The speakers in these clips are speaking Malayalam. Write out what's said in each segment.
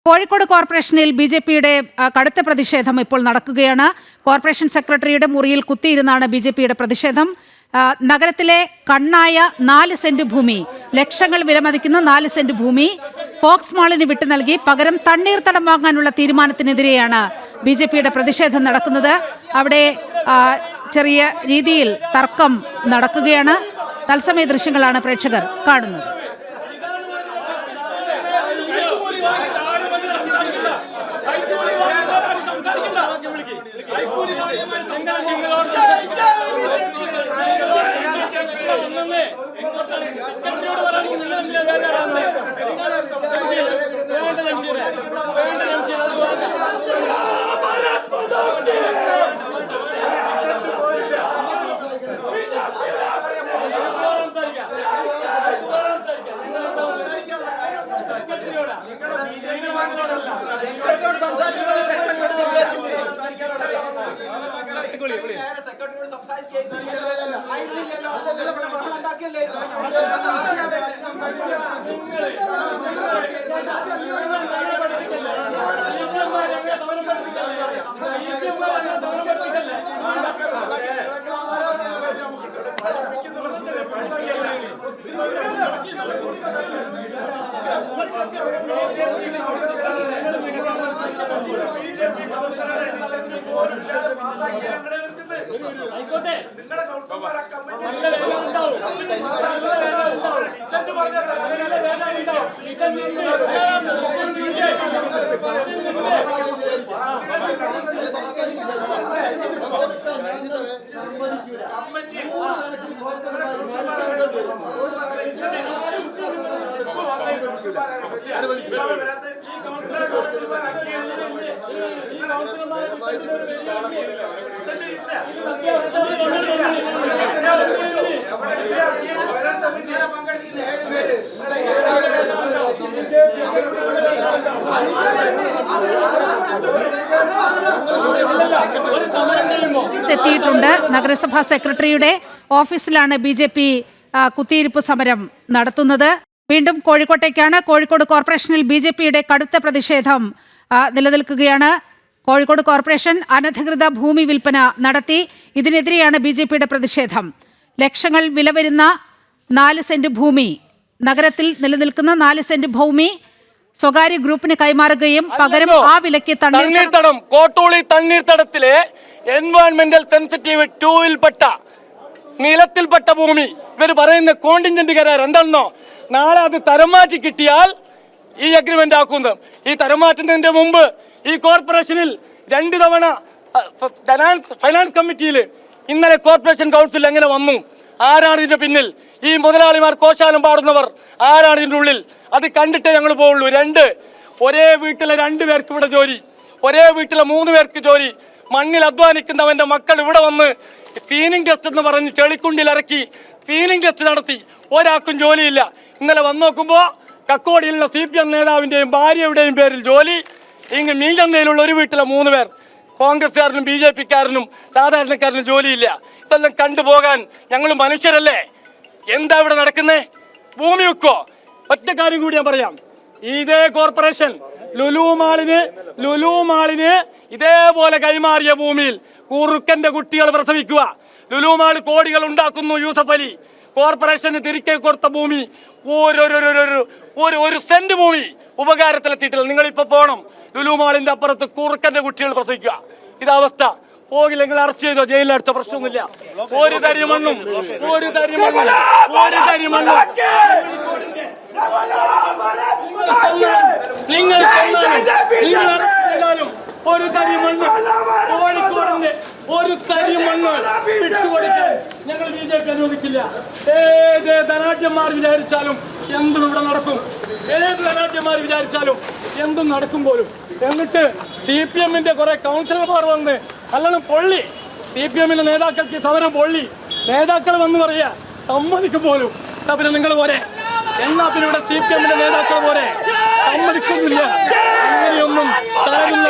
കോഴിക്കോട് കോർപ്പറേഷനിൽ ബിജെപിയുടെ കടുത്ത പ്രതിഷേധം ഇപ്പോൾ നടക്കുകയാണ്. കോർപ്പറേഷൻ സെക്രട്ടറിയുടെ മുറിയിൽ കുത്തിയിരുന്നാണ് ബിജെപിയുടെ പ്രതിഷേധം. നഗരത്തിലെ കണ്ണായ 4 സെന്റ് ഭൂമി, ലക്ഷങ്ങൾ വിലമതിക്കുന്ന 4 സെന്റ് ഭൂമി ഫോക്സ് മാളിന് വിട്ടു നൽകി പകരം തണ്ണീർത്തടം വാങ്ങാനുള്ള തീരുമാനത്തിനെതിരെയാണ് ബിജെപിയുടെ പ്രതിഷേധം നടക്കുന്നത്. അവിടെ ചെറിയ രീതിയിൽ തർക്കം നടക്കുകയാണ്. തത്സമയ ദൃശ്യങ്ങളാണ് പ്രേക്ഷകർ കാണുന്നത്. എത്തിയിട്ടുണ്ട്. നഗരസഭാ സെക്രട്ടറിയുടെ ഓഫീസിലാണ് ബിജെപി കുത്തിയിരിപ്പ് സമരം നടത്തുന്നത്. വീണ്ടും കോഴിക്കോട്ടേക്കാണ്. കോഴിക്കോട് കോർപ്പറേഷനിൽ ബിജെപിയുടെ കടുത്ത പ്രതിഷേധം നിലനിൽക്കുകയാണ്. കോഴിക്കോട് കോർപ്പറേഷൻ അനധികൃത ഭൂമി വിൽപ്പന നടത്തി. ഇതിനെതിരെയാണ് ബിജെപിയുടെ പ്രതിഷേധം. ലക്ഷങ്ങൾ വില വരുന്ന 4 സെന്റ് ഭൂമി, നഗരത്തിൽ നിലനിൽക്കുന്ന 4 സെന്റ് ഭൂമി സ്വകാര്യ ഗ്രൂപ്പിന് കൈമാറുകയും പകരം ആ വിലയ്ക്ക് തണ്ണീർത്തടം കോട്ടൂളി തണ്ണീർത്തടത്തിലെ എൻവയോൺമെന്റൽ സെൻസിറ്റീവ് 2-ൽപ്പെട്ട നിലത്തിൽപ്പെട്ട ഭൂമി ഇവർ പറയുന്ന കോണ്ടിൻജന്റ് കരാർ എന്താണെന്നോ, നാളെ അത് തരം മാറ്റി കിട്ടിയാൽ ഈ അഗ്രിമെന്റ് ആക്കുന്നത്. ഈ തരം മാറ്റുന്നതിന്റെ മുമ്പ് ഈ കോർപ്പറേഷനിൽ 2 തവണ ഫൈനാൻസ് കമ്മിറ്റിയിൽ ഇന്നലെ കോർപ്പറേഷൻ കൗൺസിൽ എങ്ങനെ വന്നു? ആരാണ് ഇതിന്റെ പിന്നിൽ? ഈ മുതലാളിമാർ കോശാലം പാടുന്നവർ ആരാണ് ഇതിന്റെ ഉള്ളിൽ? അത് കണ്ടിട്ടേ ഞങ്ങൾ പോവുള്ളൂ. ഒരേ വീട്ടിലെ 2 പേർക്ക് ഇവിടെ ജോലി, ഒരേ വീട്ടിലെ 3 പേർക്ക് ജോലി. മണ്ണിൽ അധ്വാനിക്കുന്നവന്റെ മക്കൾ ഇവിടെ വന്ന് ക്ലീനിങ് ടെസ്റ്റ് എന്ന് പറഞ്ഞ് ചെളിക്കുണ്ടിൽ ഇറക്കി ക്ലീനിങ് ടെസ്റ്റ് നടത്തി. ഒരാൾക്കും ജോലിയില്ല. ഇന്നലെ വന്നു നോക്കുമ്പോ കക്കോടിയിലുള്ള CPM നേതാവിന്റെയും ഭാര്യയുടെയും പേരിൽ ജോലി. ഇങ്ങ് മീഞ്ചന്തയിലുള്ള ഒരു വീട്ടിലെ 3 പേർ, കോൺഗ്രസ്സുകാരനും BJP-ക്കാരനും സാധാരണക്കാരനും ജോലിയില്ല. ഇതെല്ലാം കണ്ടുപോകാൻ ഞങ്ങൾ മനുഷ്യരല്ലേ? എന്താ ഇവിടെ നടക്കുന്നേ? ഭൂമി വെക്കോ? ഒറ്റ കാര്യം കൂടി ഞാൻ പറയാം. ഇതേ കോർപ്പറേഷൻ ലുലു മാളിന് ഇതേപോലെ കൈമാറിയ ഭൂമിയിൽ കുറുക്കന്റെ കുട്ടികൾ പ്രസവിക്കുക. ലുലു മാൾ കോടികൾ ഉണ്ടാക്കുന്നു. യൂസഫ് അലി കോർപ്പറേഷന് തിരികെ കൊടുത്ത ഭൂമി ഒരു സെന്റ് ഭൂമി ഉപകാരത്തിലെത്തിയിട്ടില്ല. നിങ്ങളിപ്പോ പോണം, ലുലു മാളിന്റെ അപ്പുറത്ത് കുറുക്കന്റെ കുട്ടികൾ പ്രസവിക്കുക. ഇതവസ്ഥ. പോകില്ല, നിങ്ങൾ അറസ്റ്റ് ചെയ്തോ, ജയിലിൽ അടച്ച പ്രശ്നമൊന്നുമില്ല. ഒരു തരി മണ്ണും നിങ്ങൾ ഒരു തരി മണ്ണ് കോഴിക്കോടിന്റെ ഒരു തരി മണ്ണ് വിട്ടുകൊടുക്കാൻ ഞങ്ങൾ BJP അനുവദിക്കില്ല. ഏത് ധനാഢ്യന്മാർ വിചാരിച്ചാലും എന്തും ഇവിടെ നടക്കും. ഏത് ധനാഢ്യന്മാർ വിചാരിച്ചാലും എന്തും നടക്കും പോലും. എന്നിട്ട് CPM-ന്റെ കുറെ കൗൺസിലർമാർ വന്ന് നല്ലോണം പൊള്ളി. CPM-ന്റെ നേതാക്കൾക്ക് സമരം പൊള്ളി. നേതാക്കൾ വന്ന് പറയാ സമ്മതിക്കും പോലും. പിന്നെ നിങ്ങൾ പോരെ, എന്നാ പിന്നെ ഇവിടെ CPM-ന്റെ നേതാക്കൾ പോരെ? സമ്മതിക്കുന്നില്ല. അങ്ങനെയൊന്നും തളരുന്ന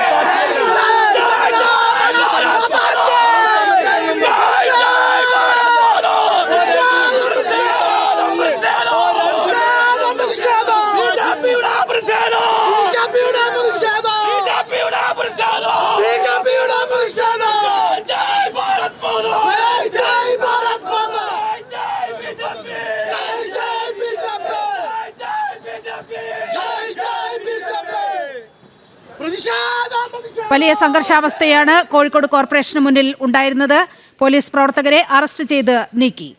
വലിയ സംഘർഷാവസ്ഥയാണ് കോഴിക്കോട് കോർപ്പറേഷന് മുന്നിൽ ഉണ്ടായിരുന്നത്. പോലീസ് പ്രവർത്തകരെ അറസ്റ്റ് ചെയ്ത് നീക്കി.